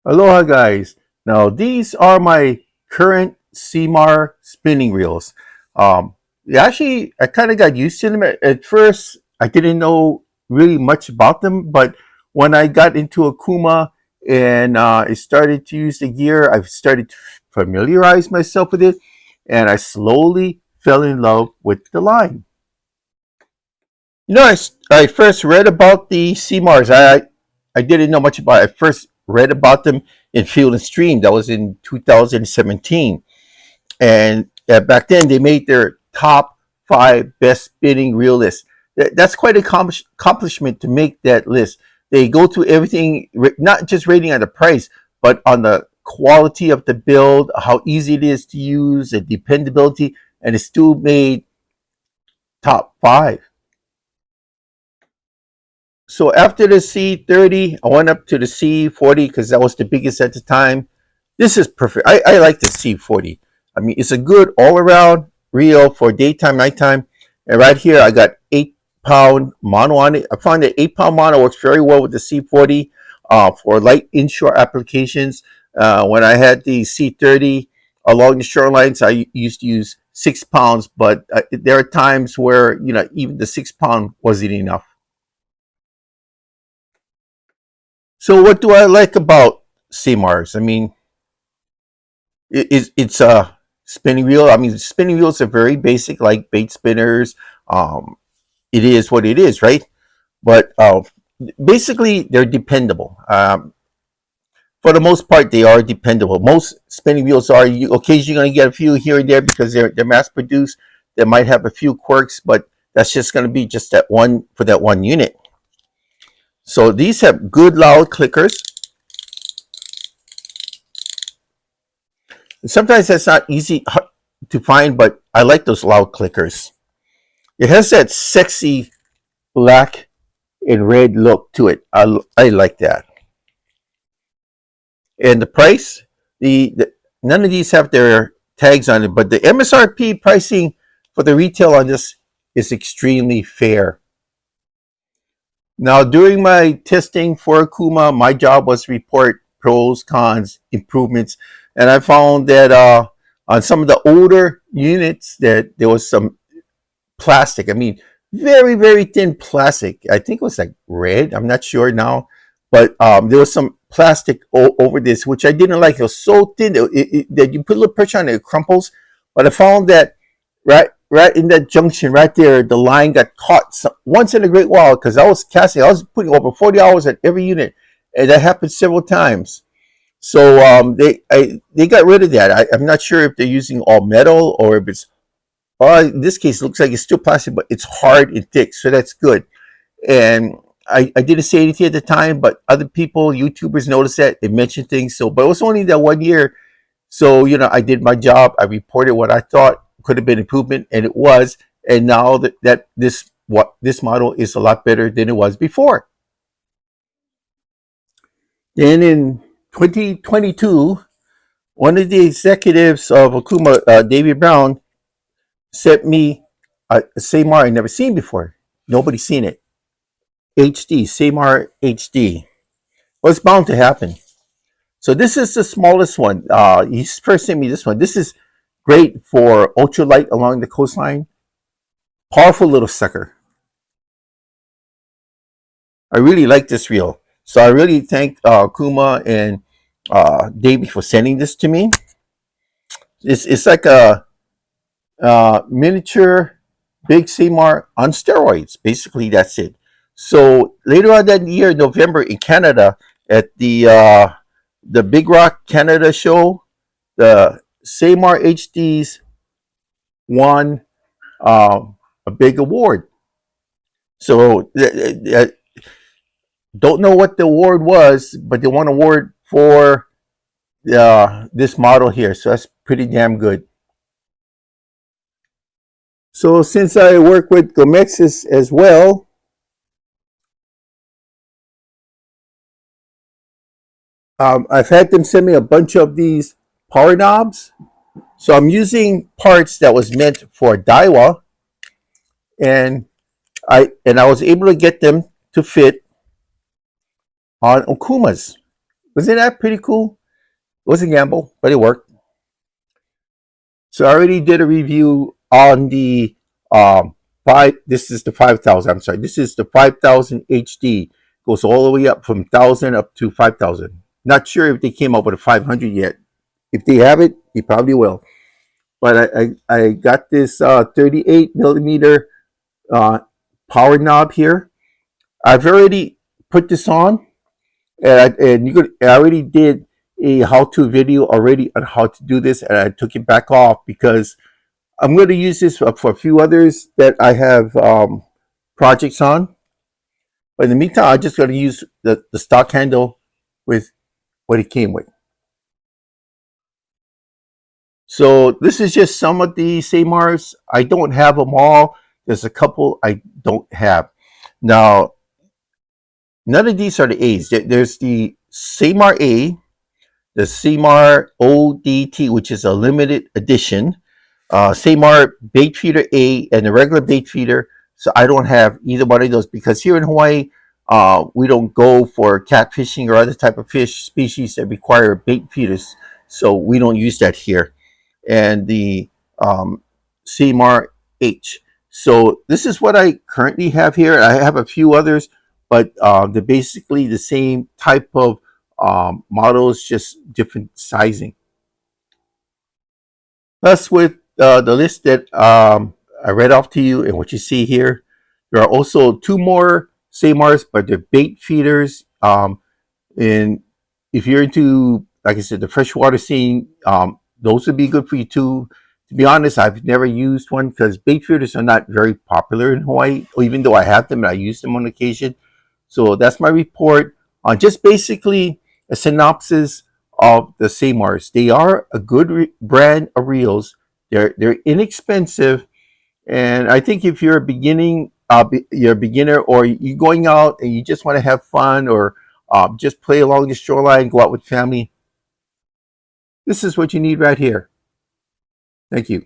Aloha guys. Now these are my current Ceymar spinning reels. Um, Actually, I kind of got used to them. At first, I didn't know really much about them, but when I got into Okuma and I started to use the gear, I started to familiarize myself with it, and I slowly fell in love with the line. I first read about the Ceymars. I didn't know much about it. I first read about them in Field and Stream. That was in 2017. And back then, they made their top five best spinning reel list. That's quite an accomplishment to make that list. They go through everything, not just rating on the price, but on the quality of the build, how easy it is to use, the dependability, and it still made top five. So after the C30, I went up to the C40 because that was the biggest at the time. This is perfect. I like the C40. I mean, it's a good all-around reel for daytime, nighttime. And right here, I got 8-pound mono on it. I found that 8-pound mono works very well with the C40 for light inshore applications. When I had the C30 along the shorelines, I used to use 6 pounds, but there are times where, even the 6 pound wasn't enough. So what do I like about Ceymars? I mean, it's a spinning wheel. I mean, spinning wheels are very basic, like bait spinners. Um, it is what it is, right? But basically, they're dependable. For the most part, they are dependable. Most spinning wheels are. You occasionally going to get a few here and there because they're mass produced. They might have a few quirks, but that's just going to be just that one for that one unit. So these have good loud clickers. Sometimes that's not easy to find, but I like those loud clickers. It has that sexy black and red look to it. I like that. And the price, the none of these have their tags on it, but the MSRP pricing for the retail on this is extremely fair. Now, during my testing for Okuma, my job was to report pros, cons, improvements, and I found that on some of the older units that there was some plastic. I mean, very, very thin plastic. I think it was like red. I'm not sure now, but there was some plastic over this, which I didn't like. It was so thin that you put a little pressure on it, it crumples. But I found that right in that junction right there, the line got caught once in a great while because I was casting. I was putting over 40 hours at every unit, and that happened several times. So they got rid of that. I'm not sure if they're using all metal or if it's in this case, it looks like it's still plastic, but it's hard and thick, so that's good. And I didn't say anything at the time, but other people, YouTubers, noticed that they mentioned things. So, but it was only that one year. So I did my job. I reported what I thought could have been improvement, and it was. And now that this model is a lot better than it was before. Then in 2022, one of the executives of Okuma, David Brown, sent me a Ceymar I never seen before. Nobody's seen it. HD, Ceymar HD. Well, it's bound to happen. So this is the smallest one. He first sent me this one. This is great for ultralight along the coastline. Powerful little sucker. I really like this reel. So I really thank Kuma and Davey for sending this to me. It's like a miniature Big Ceymar on steroids. Basically, that's it. So later on that year, November in Canada, at the Big Rock Canada show, the Ceymar HDs won a big award. So don't know what the award was, but they won an award for this model here. So that's pretty damn good. So since I work with Gomexus as well, I've had them send me a bunch of these power knobs. So I'm using parts that was meant for Daiwa, and I was able to get them to fit on Okumas. Wasn't that pretty cool? It was a gamble, but it worked. So I already did a review on the five. This is the 5,000. I'm sorry. This is the 5,000 HD. Goes all the way up from 1,000 up to 5,000. Not sure if they came up with a 500 yet. If they have it, they probably will. But I got this 38 millimeter uh, power knob here. I've already put this on, I already did a how-to video already on how to do this, and I took it back off because I'm going to use this for a few others that I have projects on. But in the meantime, I'm just going to use the stock handle with what it came with. So this is just some of the Ceymars. I don't have them all. There's a couple I don't have. Now, none of these are the A's. There's the Ceymar A, the Ceymar ODT, which is a limited edition, Ceymar bait feeder A, and the regular bait feeder. So I don't have either one of those because here in Hawaii, we don't go for catfishing or other type of fish species that require bait feeders. So we don't use that here. And the Ceymar H. So this is what I currently have here. I have a few others, but they're basically the same type of models, just different sizing. Plus, with the list that I read off to you and what you see here, there are also two more Ceymars, but they're bait feeders. And if you're into, like I said, the freshwater scene, those would be good for you too. To be honest, I've never used one because bait feeders are not very popular in Hawaii, even though I have them and I use them on occasion. So that's my report on just basically a synopsis of the Ceymars. They are a good brand of reels. They're inexpensive, and I think if you're a you're a beginner, or you're going out and you just want to have fun, or just play along the shoreline, go out with family, this is what you need right here. Thank you.